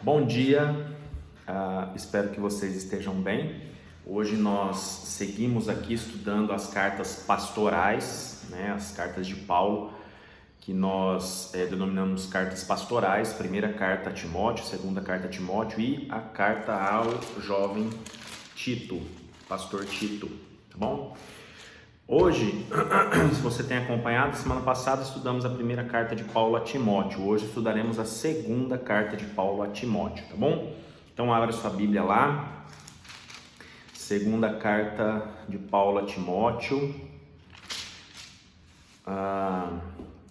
Bom dia, espero que vocês estejam bem. Hoje nós seguimos aqui estudando as cartas pastorais, né, as cartas de Paulo, que nós denominamos cartas pastorais, primeira carta a Timóteo, segunda carta a Timóteo e a carta ao jovem Tito, pastor Tito, tá bom? Hoje, se você tem acompanhado, semana passada estudamos a primeira carta de Paulo a Timóteo. Hoje estudaremos a segunda carta de Paulo a Timóteo, tá bom? Então abra sua Bíblia lá. Segunda carta de Paulo a Timóteo.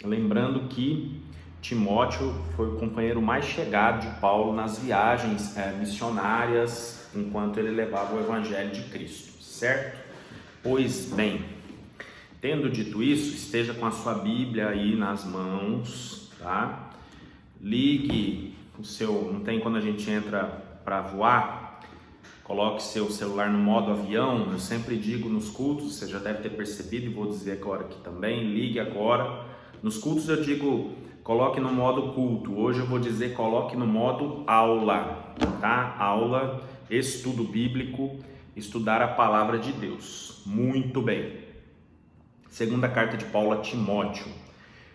Lembrando que Timóteo foi o companheiro mais chegado de Paulo nas viagens missionárias enquanto ele levava o Evangelho de Cristo, certo? Pois bem, tendo dito isso, esteja com a sua Bíblia aí nas mãos, tá? Ligue o seu, não tem quando a gente entra para voar, coloque seu celular no modo avião. Eu sempre digo nos cultos, você já deve ter percebido e vou dizer agora aqui também, ligue agora. Nos cultos eu digo, coloque no modo culto. Hoje eu vou dizer, coloque no modo aula, tá? Aula, estudo bíblico, estudar a palavra de Deus. Muito bem. Segunda carta de Paulo a Timóteo,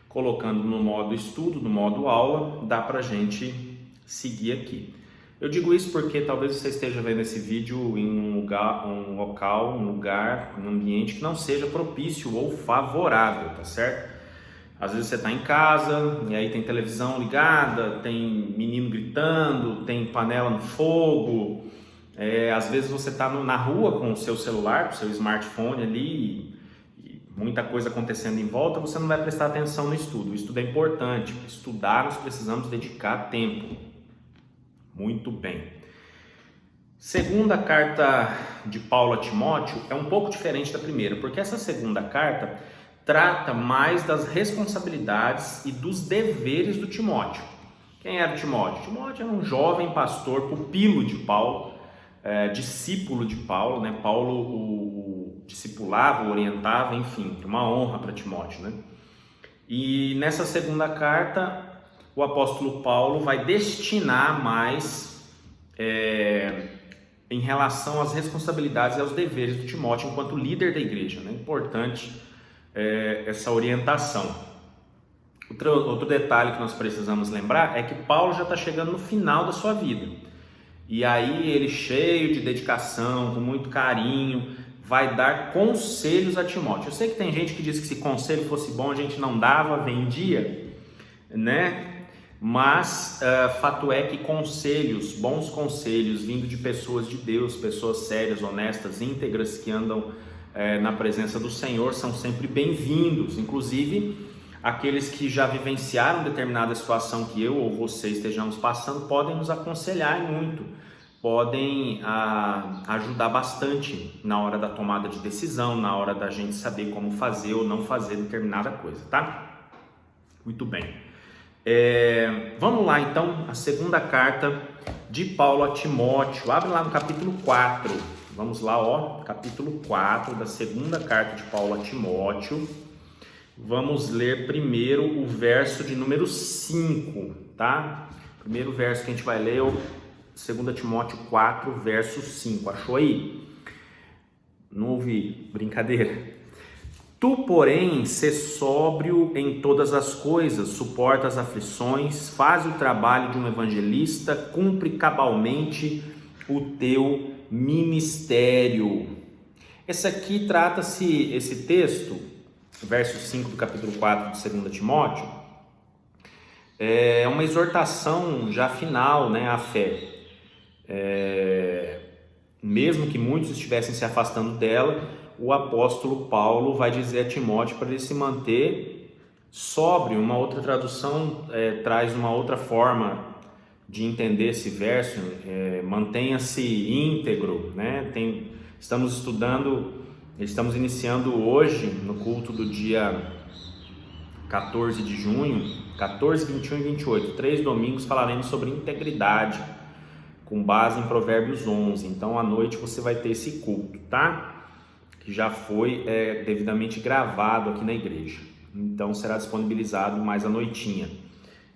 colocando no modo estudo, no modo aula, dá pra gente seguir aqui. Eu digo isso porque talvez você esteja vendo esse vídeo em um lugar, um ambiente que não seja propício ou favorável, tá certo? Às vezes você está em casa e aí tem televisão ligada, tem menino gritando, tem panela no fogo. Às vezes você está na rua com o seu celular, com o seu smartphone ali, muita coisa acontecendo em volta, você não vai prestar atenção no estudo. O estudo é importante. Para estudar, nós precisamos dedicar tempo. Muito bem. Segunda carta de Paulo a Timóteo é um pouco diferente da primeira, porque essa segunda carta trata mais das responsabilidades e dos deveres do Timóteo. Quem era Timóteo? Timóteo era um jovem pastor, pupilo de Paulo, discípulo de Paulo, né? Paulo o discipulava, orientava, enfim, uma honra para Timóteo, né? E nessa segunda carta, o apóstolo Paulo vai destinar mais em relação às responsabilidades e aos deveres do Timóteo enquanto líder da igreja, né? Importante essa orientação. Outro detalhe que nós precisamos lembrar é que Paulo já está chegando no final da sua vida. E aí ele, cheio de dedicação, com muito carinho, vai dar conselhos a Timóteo. Eu sei que tem gente que diz que se conselho fosse bom a gente não dava, vendia, né? Mas fato é que conselhos, bons conselhos, vindo de pessoas de Deus, pessoas sérias, honestas, íntegras, que andam na presença do Senhor, são sempre bem-vindos. Inclusive, aqueles que já vivenciaram determinada situação que eu ou você estejamos passando podem nos aconselhar muito, podem ajudar bastante na hora da tomada de decisão, na hora da gente saber como fazer ou não fazer determinada coisa, tá? Muito bem. Vamos lá então, a segunda carta de Paulo a Timóteo. Abre lá no capítulo 4. Vamos lá, capítulo 4 da segunda carta de Paulo a Timóteo. Vamos ler primeiro o verso de número 5, tá? Primeiro verso que a gente vai ler é o 2 Timóteo 4, verso 5. Achou aí? Não ouvi, brincadeira. Tu, porém, sê sóbrio em todas as coisas, suporta as aflições, faz o trabalho de um evangelista, cumpre cabalmente o teu ministério. Esse texto, verso 5 do capítulo 4 de 2 Timóteo, é uma exortação já final, né, à fé. Mesmo que muitos estivessem se afastando dela, o apóstolo Paulo vai dizer a Timóteo para ele se manter sóbrio. Uma outra tradução traz uma outra forma de entender esse verso, mantenha-se íntegro, né? Estamos iniciando hoje, no culto do dia 14 de junho, 14, 21 e 28, 3 domingos falaremos sobre integridade, com base em Provérbios 11. Então, à noite você vai ter esse culto, tá? Que já foi devidamente gravado aqui na igreja. Então, será disponibilizado mais à noitinha.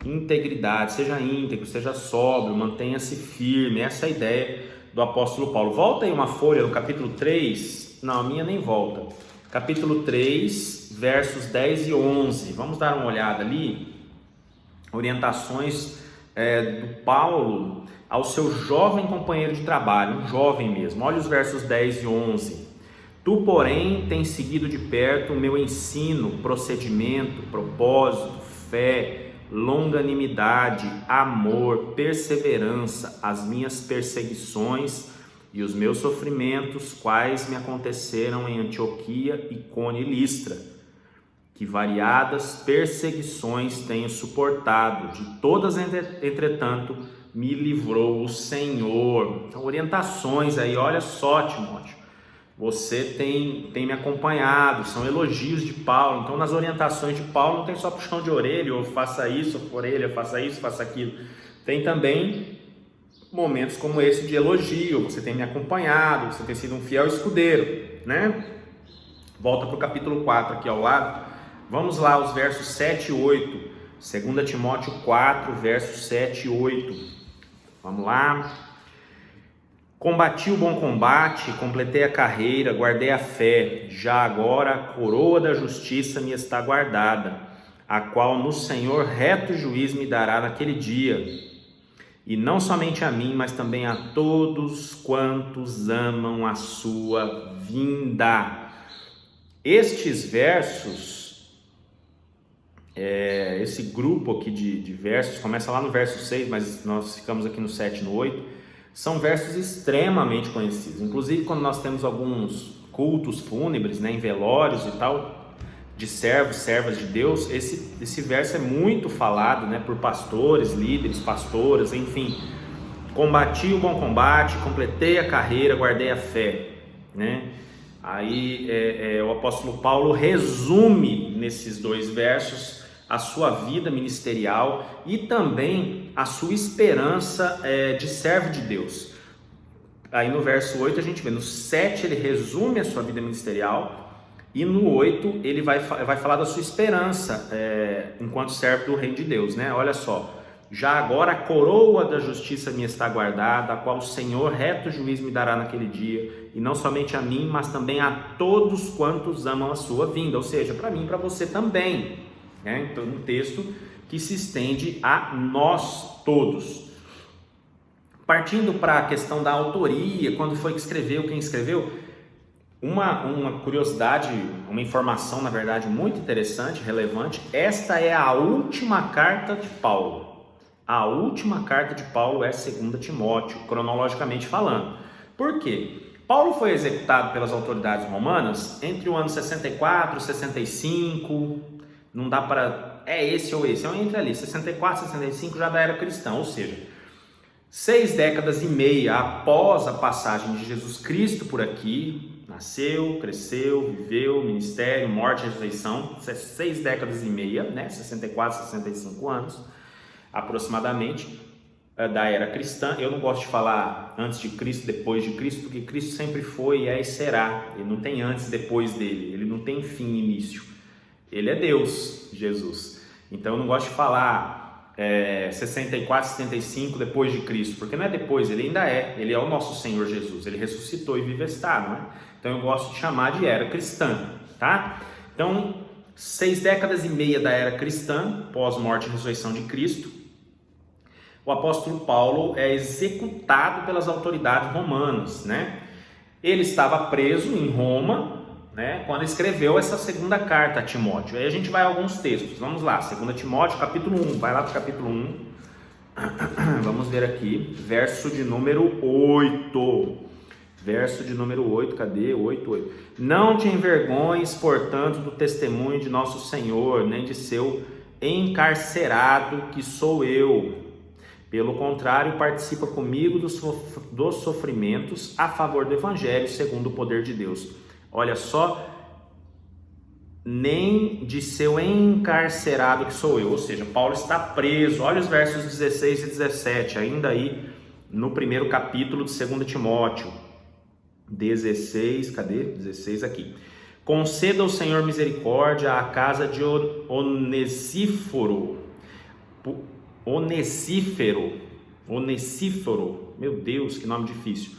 Integridade, seja íntegro, seja sóbrio, mantenha-se firme. Essa é a ideia do apóstolo Paulo. Volta aí uma folha no capítulo 3. Não, a minha nem volta. Capítulo 3, versos 10 e 11. Vamos dar uma olhada ali. Orientações do Paulo ao seu jovem companheiro de trabalho, um jovem mesmo. Olha os versos 10 e 11. Tu, porém, tens seguido de perto o meu ensino, procedimento, propósito, fé, longanimidade, amor, perseverança, as minhas perseguições e os meus sofrimentos, quais me aconteceram em Antioquia, Icônio e Listra, que variadas perseguições tenho suportado, de todas, entretanto, me livrou o Senhor. Então, orientações aí, olha só, Timóteo, você tem me acompanhado, são elogios de Paulo. Então, nas orientações de Paulo não tem só puxão de orelha, ou faça isso, ou orelha, faça isso, faça aquilo. Tem também momentos como esse de elogio, você tem me acompanhado, você tem sido um fiel escudeiro, né? Volta para o capítulo 4 aqui ao lado, vamos lá, os versos 7 e 8, 2 Timóteo 4, versos 7 e 8, vamos lá. Combati o bom combate, completei a carreira, guardei a fé, já agora a coroa da justiça me está guardada, a qual no Senhor reto juiz me dará naquele dia, e não somente a mim, mas também a todos quantos amam a sua vinda. Estes versos, esse grupo aqui de versos, começa lá no verso 6, mas nós ficamos aqui no 7 e no 8, são versos extremamente conhecidos. Inclusive, quando nós temos alguns cultos fúnebres, né, em velórios e tal, de servos, servas de Deus, esse verso é muito falado, né, por pastores, líderes, pastoras, enfim. Combati o bom combate, completei a carreira, guardei a fé, né? Aí o apóstolo Paulo resume nesses dois versos a sua vida ministerial e também a sua esperança de servo de Deus. Aí no verso 8 a gente vê, no 7 ele resume a sua vida ministerial e no 8 ele vai falar da sua esperança enquanto servo do reino de Deus, né? Olha só, já agora a coroa da justiça me está guardada, a qual o Senhor reto juiz me dará naquele dia, e não somente a mim, mas também a todos quantos amam a sua vinda, ou seja, para mim e para você também, né? Então um texto que se estende a nós todos. Partindo para a questão da autoria, quando foi que escreveu, quem escreveu, uma curiosidade, uma informação, na verdade, muito interessante, relevante. Esta é a última carta de Paulo. A última carta de Paulo é 2 Timóteo, cronologicamente falando. Por quê? Paulo foi executado pelas autoridades romanas entre o ano 64 e 65, não dá para... esse ou esse, é um entre ali, 64 e 65 já da era cristã, ou seja, 6 décadas e meia após a passagem de Jesus Cristo por aqui, nasceu, cresceu, viveu, ministério, morte e ressurreição, 6 décadas e meia, né? 64, 65 anos, aproximadamente, da era cristã. Eu não gosto de falar antes de Cristo, depois de Cristo, porque Cristo sempre foi, é e será. Ele não tem antes e depois dele, ele não tem fim e início. Ele é Deus, Jesus. Então eu não gosto de falar 64, 75 depois de Cristo, porque não é depois, ele ainda é, ele é o nosso Senhor Jesus, ele ressuscitou e vive está, não é? Então eu gosto de chamar de era cristã, tá? Então, 6 décadas e meia da era cristã, pós-morte e ressurreição de Cristo, o apóstolo Paulo é executado pelas autoridades romanas, né? Ele estava preso em Roma, né, quando escreveu essa segunda carta a Timóteo. Aí a gente vai a alguns textos, vamos lá, 2 Timóteo capítulo 1, vai lá para o capítulo 1, vamos ver aqui, verso de número 8, cadê? 8. Não te envergonhes, portanto, do testemunho de nosso Senhor, nem de seu encarcerado, que sou eu. Pelo contrário, participa comigo dos sofrimentos a favor do Evangelho, segundo o poder de Deus. Olha só, nem de seu encarcerado que sou eu, ou seja, Paulo está preso. Olha os versos 16 e 17, ainda aí no primeiro capítulo de 2 Timóteo. 16, cadê? 16 aqui. Conceda ao Senhor misericórdia à casa de Onesíforo, Onesíforo, meu Deus, que nome difícil,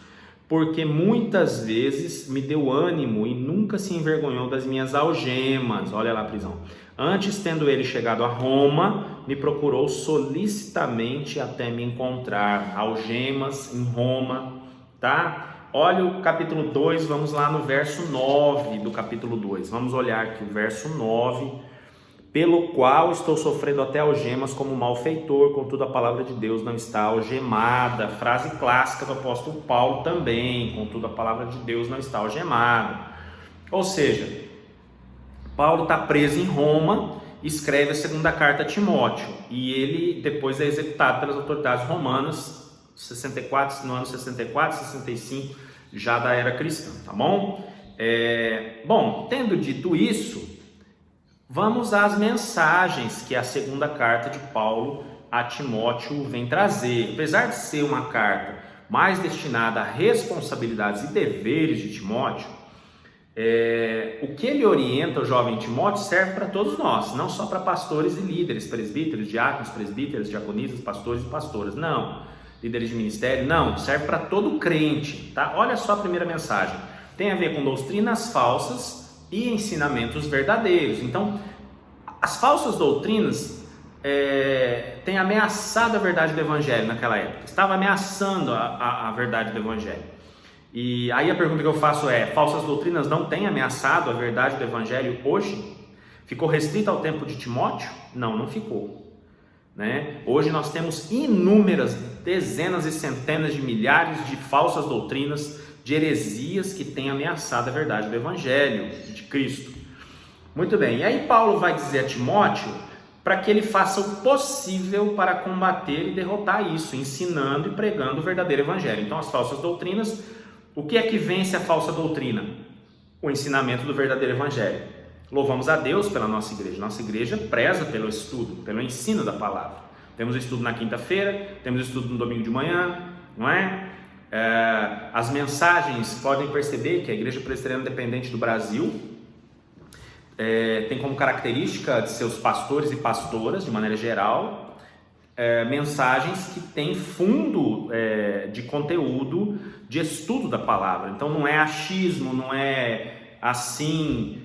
porque muitas vezes me deu ânimo e nunca se envergonhou das minhas algemas. Olha lá a prisão. Antes, tendo ele chegado a Roma, me procurou solicitamente até me encontrar. Algemas em Roma, tá? Olha o capítulo 2, vamos lá no verso 9 do capítulo 2. Vamos olhar aqui o verso 9. Pelo qual estou sofrendo até algemas como malfeitor, contudo a palavra de Deus não está algemada. Frase clássica do apóstolo Paulo também, contudo a palavra de Deus não está algemada. Ou seja, Paulo está preso em Roma, escreve a segunda carta a Timóteo, e ele depois é executado pelas autoridades romanas, no ano 64, 65, já da era cristã, tá bom? Bom, tendo dito isso, vamos às mensagens que a segunda carta de Paulo a Timóteo vem trazer. Apesar de ser uma carta mais destinada a responsabilidades e deveres de Timóteo, o que ele orienta o jovem Timóteo serve para todos nós, não só para pastores e líderes, presbíteros, diáconos, presbíteras, diaconisas, pastores e pastoras, não, líderes de ministério, não, serve para todo crente, tá? Olha só a primeira mensagem, tem a ver com doutrinas falsas e ensinamentos verdadeiros. Então, as falsas doutrinas têm ameaçado a verdade do evangelho naquela época, estava ameaçando a verdade do evangelho. E aí a pergunta que eu faço é: falsas doutrinas não têm ameaçado a verdade do evangelho hoje? Ficou restrito ao tempo de Timóteo? Não, não ficou, né? Hoje nós temos inúmeras, dezenas e centenas de milhares de falsas doutrinas, de heresias que têm ameaçado a verdade do evangelho de Cristo. Muito bem, e aí Paulo vai dizer a Timóteo para que ele faça o possível para combater e derrotar isso, ensinando e pregando o verdadeiro evangelho. Então, as falsas doutrinas, o que é que vence a falsa doutrina? O ensinamento do verdadeiro evangelho. Louvamos a Deus pela nossa igreja. Nossa igreja preza pelo estudo, pelo ensino da palavra. Temos estudo na quinta-feira, temos estudo no domingo de manhã, não é? As mensagens, podem perceber que a Igreja Presbiteriana Independente do Brasil tem como característica de seus pastores e pastoras, de maneira geral, mensagens que têm fundo de conteúdo de estudo da palavra. Então não é achismo, não é assim,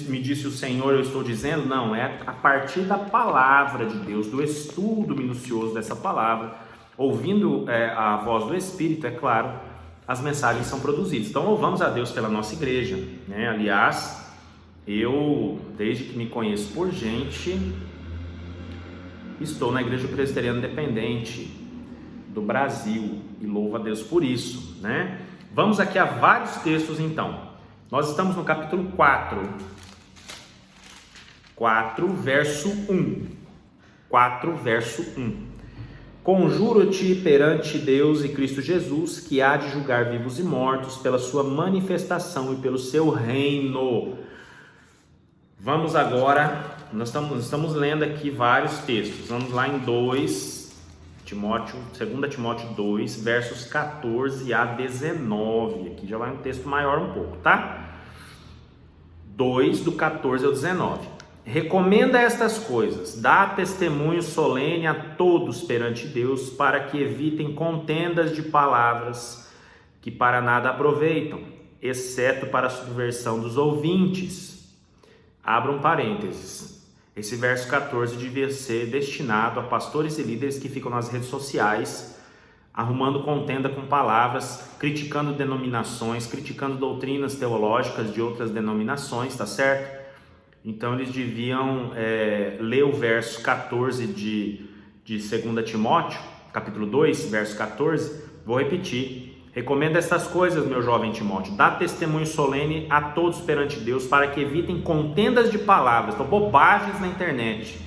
me disse o Senhor, eu estou dizendo. Não, é a partir da palavra de Deus, do estudo minucioso dessa palavra, ouvindo a voz do Espírito, é claro, as mensagens são produzidas. Então louvamos a Deus pela nossa igreja, né? Aliás, eu, desde que me conheço por gente, estou na Igreja Presbiteriana Independente do Brasil e louvo a Deus por isso, né? Vamos aqui a vários textos então. Nós estamos no capítulo 4, verso 1. 4, verso 1. Conjuro-te perante Deus e Cristo Jesus, que há de julgar vivos e mortos pela sua manifestação e pelo seu reino. Vamos agora, nós estamos lendo aqui vários textos. Vamos lá em 2 Timóteo 2, versos 14 a 19. Aqui já vai um texto maior um pouco, tá? 2, do 14 ao 19. Recomenda estas coisas, dá testemunho solene a todos perante Deus, para que evitem contendas de palavras que para nada aproveitam, exceto para a subversão dos ouvintes. Abra um parênteses. Esse verso 14 devia ser destinado a pastores e líderes que ficam nas redes sociais, arrumando contenda com palavras, criticando denominações, criticando doutrinas teológicas de outras denominações, tá certo? Então eles deviam ler o verso 14 de 2 Timóteo, capítulo 2, verso 14. Vou repetir. Recomendo estas coisas, meu jovem Timóteo, dá testemunho solene a todos perante Deus, para que evitem contendas de palavras, então bobagens na internet,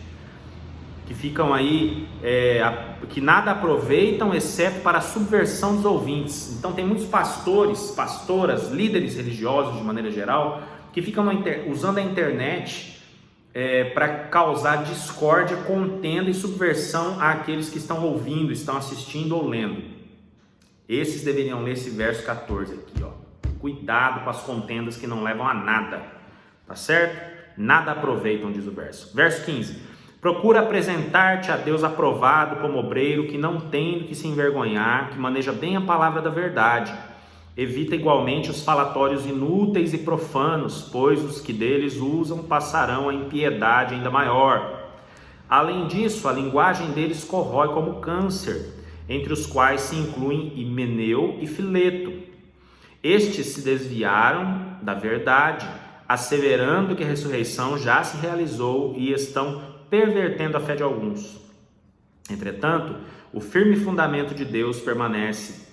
que ficam aí, que nada aproveitam, exceto para a subversão dos ouvintes. Então tem muitos pastores, pastoras, líderes religiosos de maneira geral, que ficam usando a internet para causar discórdia, contenda e subversão àqueles que estão ouvindo, estão assistindo ou lendo. Esses deveriam ler esse verso 14 aqui, ó. Cuidado com as contendas que não levam a nada, tá certo? Nada aproveitam, diz o verso. Verso 15. Procura apresentar-te a Deus aprovado como obreiro, que não tem do que se envergonhar, que maneja bem a palavra da verdade. Evita igualmente os falatórios inúteis e profanos, pois os que deles usam passarão a impiedade ainda maior. Além disso, a linguagem deles corrói como câncer, entre os quais se incluem Himeneu e Fileto. Estes se desviaram da verdade, asseverando que a ressurreição já se realizou e estão pervertendo a fé de alguns. Entretanto, o firme fundamento de Deus permanece,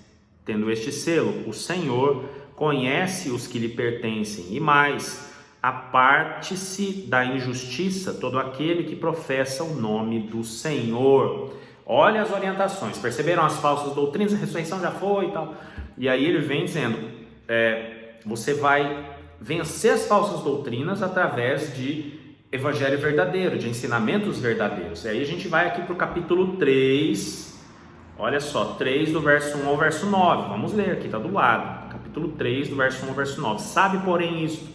tendo este selo: o Senhor conhece os que lhe pertencem, e mais, aparte-se da injustiça todo aquele que professa o nome do Senhor. Olha as orientações, perceberam as falsas doutrinas? A ressurreição já foi e tal. E aí ele vem dizendo, você vai vencer as falsas doutrinas através de evangelho verdadeiro, de ensinamentos verdadeiros. E aí a gente vai aqui para o capítulo 3, olha só, 3 do verso 1 ao verso 9, vamos ler aqui, está do lado, capítulo 3 do verso 1 ao verso 9. Sabe, porém, isto: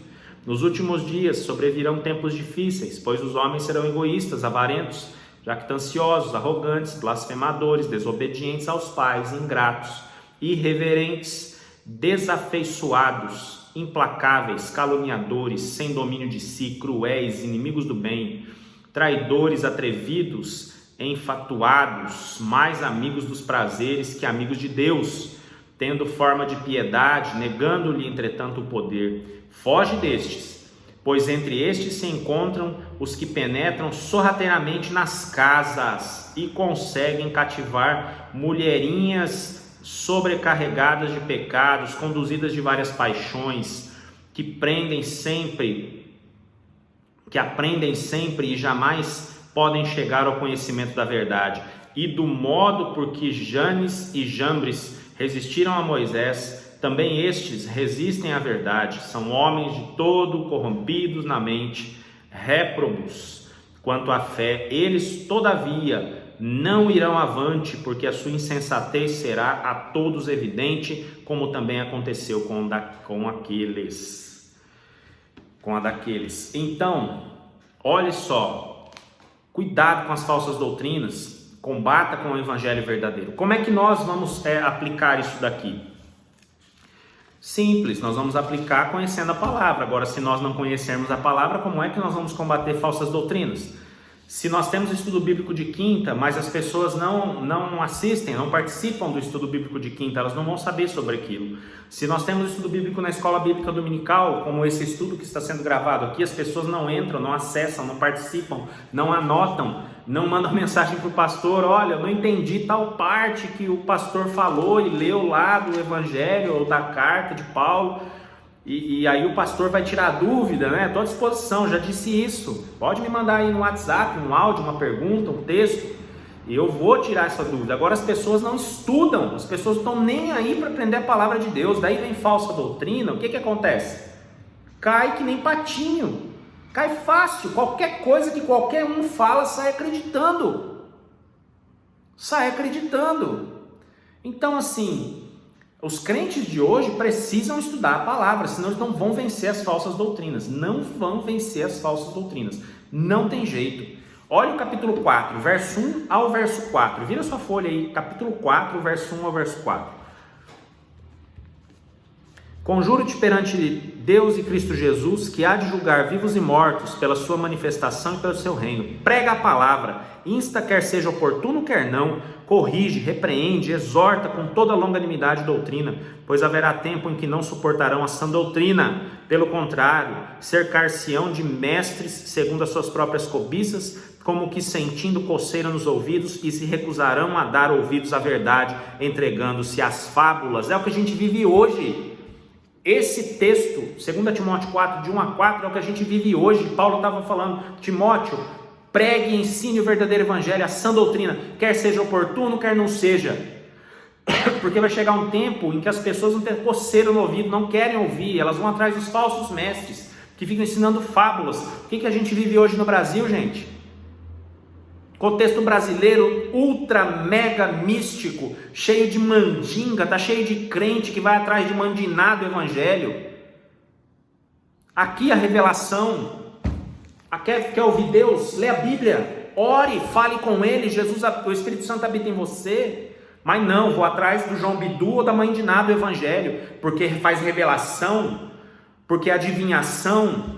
nos últimos dias sobrevirão tempos difíceis, pois os homens serão egoístas, avarentos, jactanciosos, arrogantes, blasfemadores, desobedientes aos pais, ingratos, irreverentes, desafeiçoados, implacáveis, caluniadores, sem domínio de si, cruéis, inimigos do bem, traidores, atrevidos, enfatuados, mais amigos dos prazeres que amigos de Deus, tendo forma de piedade, negando-lhe, entretanto, o poder. Foge destes, pois entre estes se encontram os que penetram sorrateiramente nas casas e conseguem cativar mulherinhas sobrecarregadas de pecados, conduzidas de várias paixões, que aprendem sempre e jamais podem chegar ao conhecimento da verdade. E do modo por que Janes e Jambres resistiram a Moisés, também estes resistem à verdade. São homens de todo corrompidos na mente, réprobos quanto à fé. Eles, todavia, não irão avante, porque a sua insensatez será a todos evidente, como também aconteceu com a daqueles. Então, olhe só, cuidado com as falsas doutrinas, combata com o evangelho verdadeiro. Como é que nós vamos aplicar isso daqui? Simples, nós vamos aplicar conhecendo a palavra. Agora, se nós não conhecermos a palavra, como é que nós vamos combater falsas doutrinas? Se nós temos estudo bíblico de quinta, mas as pessoas não assistem, não participam do estudo bíblico de quinta, elas não vão saber sobre aquilo. Se nós temos estudo bíblico na escola bíblica dominical, como esse estudo que está sendo gravado aqui, as pessoas não entram, não acessam, não participam, não anotam, não mandam mensagem para o pastor: olha, eu não entendi tal parte que o pastor falou e leu lá do evangelho ou da carta de Paulo. E aí o pastor vai tirar a dúvida, né? Estou à disposição, já disse isso. Pode me mandar aí no WhatsApp um áudio, uma pergunta, um texto, e eu vou tirar essa dúvida. Agora as pessoas não estudam, as pessoas não estão nem aí para aprender a palavra de Deus. Daí vem falsa doutrina, o que acontece? Cai que nem patinho, cai fácil. Qualquer coisa que qualquer um fala, sai acreditando. Então assim, os crentes de hoje precisam estudar a palavra, senão eles não vão vencer as falsas doutrinas. Não tem jeito. Olha o capítulo 4, verso 1 ao verso 4. Vira sua folha aí, capítulo 4, verso 1 ao verso 4. Conjuro-te perante Deus e Cristo Jesus, que há de julgar vivos e mortos pela sua manifestação e pelo seu reino. Prega a palavra, insta quer seja oportuno, quer não, corrige, repreende, exorta com toda longanimidade e doutrina, pois haverá tempo em que não suportarão a sã doutrina. Pelo contrário, cercar-se-ão de mestres segundo as suas próprias cobiças, como que sentindo coceira nos ouvidos, e se recusarão a dar ouvidos à verdade, entregando-se às fábulas. É o que a gente vive hoje. Esse texto, 2 Timóteo 4, de 1 a 4, é o que a gente vive hoje. Paulo estava falando: Timóteo, pregue e ensine o verdadeiro evangelho, a sã doutrina, quer seja oportuno, quer não seja. Porque vai chegar um tempo em que as pessoas vão ter coceira no ouvido, não querem ouvir, elas vão atrás dos falsos mestres, que ficam ensinando fábulas. O que a gente vive hoje no Brasil, gente? Contexto brasileiro ultra mega místico, cheio de mandinga, tá cheio de crente que vai atrás de mandinar do evangelho. Aqui a revelação, quer ouvir Deus? Lê a Bíblia. ore, fale com ele, Jesus, o Espírito Santo habita em você. Mas não, vou atrás do João Bidu ou da mãe de Ná do Evangelho, porque faz revelação, porque adivinhação.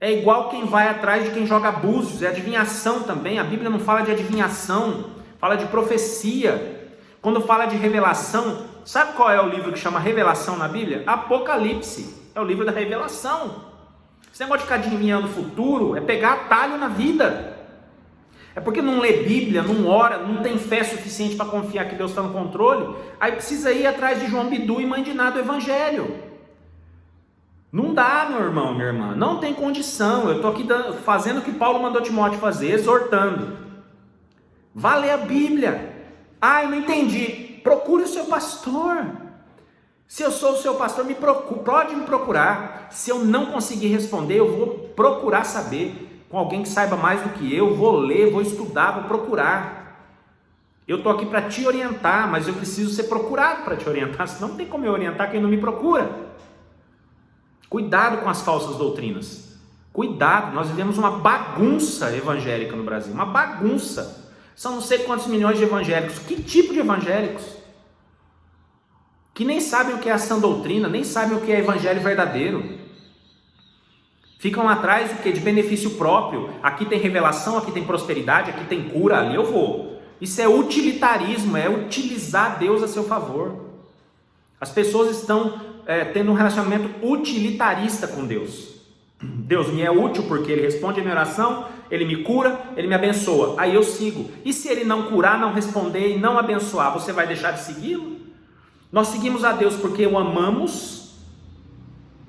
É igual quem vai atrás de quem joga búzios, é adivinhação também. A Bíblia não fala de adivinhação, fala de profecia. Quando fala de revelação, sabe qual é o livro que chama revelação na Bíblia? Apocalipse, é o livro da revelação. Esse negócio de ficar adivinhando o futuro é pegar atalho na vida. É porque não lê Bíblia, não ora, não tem fé suficiente para confiar que Deus está no controle, aí precisa ir atrás de João Bidu e mãe de Ná do Evangelho. Não dá, meu irmão, minha irmã, não tem condição. Eu estou aqui fazendo o que Paulo mandou Timóteo fazer, exortando. Vá ler a Bíblia. Eu não entendi. Procure o seu pastor. Se eu sou o seu pastor, pode me procurar. Se eu não conseguir responder, eu vou procurar saber com alguém que saiba mais do que eu. Vou ler, vou estudar, vou procurar. Eu estou aqui para te orientar, mas eu preciso ser procurado para te orientar. Senão não tem como eu orientar quem não me procura. Cuidado com as falsas doutrinas. Cuidado, nós vivemos uma bagunça evangélica no Brasil. Uma bagunça. São não sei quantos milhões de evangélicos. Que tipo de evangélicos? Que nem sabem o que é a sã doutrina, nem sabem o que é evangelho verdadeiro. Ficam atrás do que? De benefício próprio. Aqui tem revelação, aqui tem prosperidade, aqui tem cura, ali eu vou. Isso é utilitarismo, é utilizar Deus a seu favor. As pessoas estão tendo um relacionamento utilitarista com Deus. Deus me é útil porque Ele responde a minha oração, Ele me cura, Ele me abençoa. Aí eu sigo. E se Ele não curar, não responder e não abençoar, você vai deixar de segui-lo? Nós seguimos a Deus porque o amamos,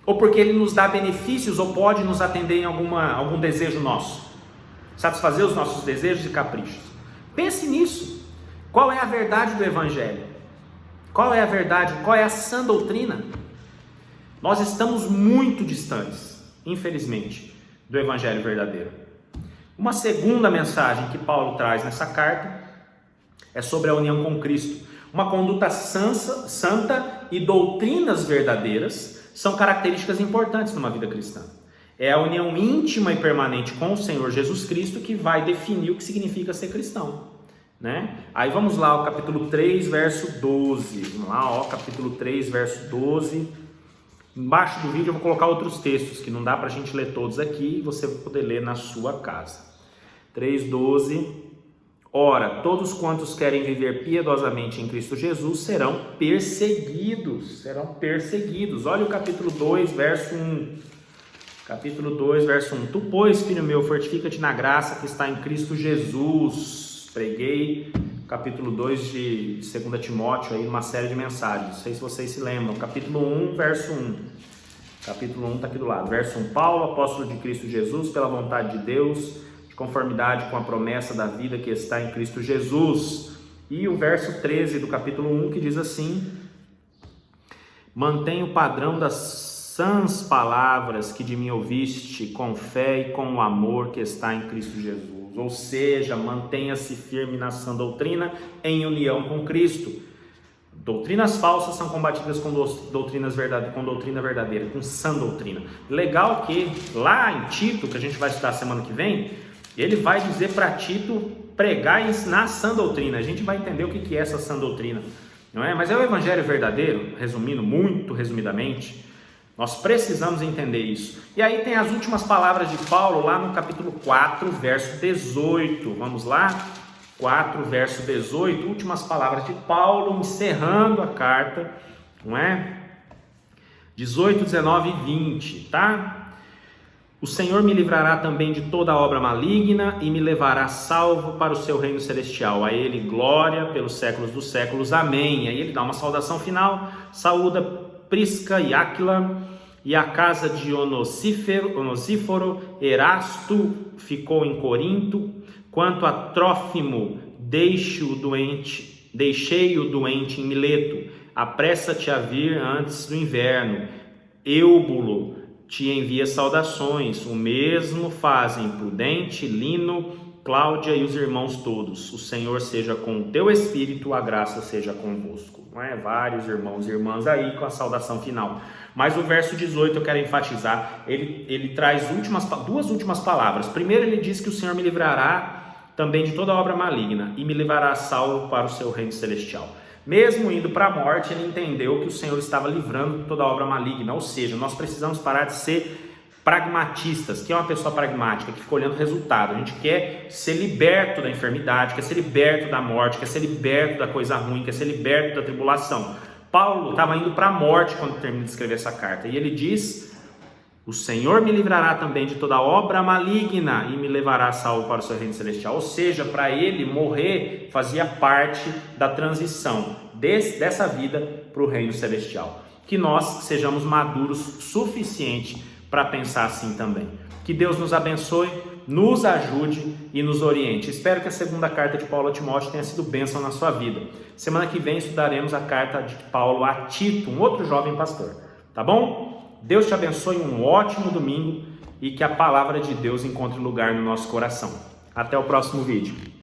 ou porque Ele nos dá benefícios, ou pode nos atender em algum desejo nosso, satisfazer os nossos desejos e caprichos. Pense nisso. Qual é a verdade do Evangelho? Qual é a verdade? Qual é a sã doutrina? Nós estamos muito distantes, infelizmente, do Evangelho verdadeiro. Uma segunda mensagem que Paulo traz nessa carta é sobre a união com Cristo. Uma conduta santa e doutrinas verdadeiras são características importantes numa vida cristã. É a união íntima e permanente com o Senhor Jesus Cristo que vai definir o que significa ser cristão. Aí vamos lá, o capítulo 3, verso 12. Vamos lá, capítulo 3, verso 12. Embaixo do vídeo eu vou colocar outros textos, que não dá para a gente ler todos aqui, você vai poder ler na sua casa. 3,12. Ora, todos quantos querem viver piedosamente em Cristo Jesus serão perseguidos. Olha o capítulo 2, verso 1. Capítulo 2, verso 1. Tu, pois, filho meu, fortifica-te na graça que está em Cristo Jesus. Preguei capítulo 2 de 2 Timóteo aí numa série de mensagens. Não sei se vocês se lembram. Capítulo 1, verso 1. Capítulo 1 está aqui do lado. Verso 1. Paulo, apóstolo de Cristo Jesus, pela vontade de Deus, de conformidade com a promessa da vida que está em Cristo Jesus. E o verso 13 do capítulo 1 que diz assim: mantém o padrão das sãs palavras que de mim ouviste, com fé e com o amor que está em Cristo Jesus. Ou seja, mantenha-se firme na sã doutrina em união com Cristo. Doutrinas falsas são combatidas com doutrina verdadeira, com sã doutrina. Legal que lá em Tito, que a gente vai estudar semana que vem, ele vai dizer para Tito pregar e ensinar a sã doutrina. A gente vai entender o que é essa sã doutrina, não é? Mas é o evangelho verdadeiro, resumindo, muito resumidamente. Nós precisamos entender isso. E aí tem as últimas palavras de Paulo lá no capítulo 4, verso 18. Vamos lá? 4, verso 18. Últimas palavras de Paulo, encerrando a carta, não é? 18, 19 e 20, tá? O Senhor me livrará também de toda obra maligna e me levará salvo para o seu reino celestial. A Ele glória pelos séculos dos séculos. Amém. Aí ele dá uma saudação final. Saúda Prisca e Áquila e a casa de Onesíforo. Erasto ficou em Corinto. Quanto a Trófimo, deixei-o doente em Mileto. Apressa-te a vir antes do inverno. Eubulo te envia saudações. O mesmo fazem Prudente, Lino, Cláudia e os irmãos todos, o Senhor seja com o teu espírito, a graça seja convosco. Não é? Vários irmãos e irmãs aí com a saudação final. Mas o verso 18 eu quero enfatizar, ele traz duas últimas palavras. Primeiro ele diz que o Senhor me livrará também de toda obra maligna e me levará salvo para o seu reino celestial. Mesmo indo para a morte, ele entendeu que o Senhor estava livrando de toda obra maligna, ou seja, nós precisamos parar de ser pragmatistas. Que é uma pessoa pragmática, que fica olhando o resultado. A gente quer ser liberto da enfermidade, quer ser liberto da morte, quer ser liberto da coisa ruim, quer ser liberto da tribulação. Paulo estava indo para a morte quando termina de escrever essa carta, e ele diz: o Senhor me livrará também de toda obra maligna e me levará salvo para o seu reino celestial. Ou seja, para ele morrer fazia parte da transição dessa vida para o reino celestial. Que nós sejamos maduros suficiente para pensar assim também. Que Deus nos abençoe, nos ajude e nos oriente. Espero que a segunda carta de Paulo a Timóteo tenha sido bênção na sua vida. Semana que vem estudaremos a carta de Paulo a Tito, um outro jovem pastor. Tá bom? Deus te abençoe, um ótimo domingo e que a palavra de Deus encontre lugar no nosso coração. Até o próximo vídeo.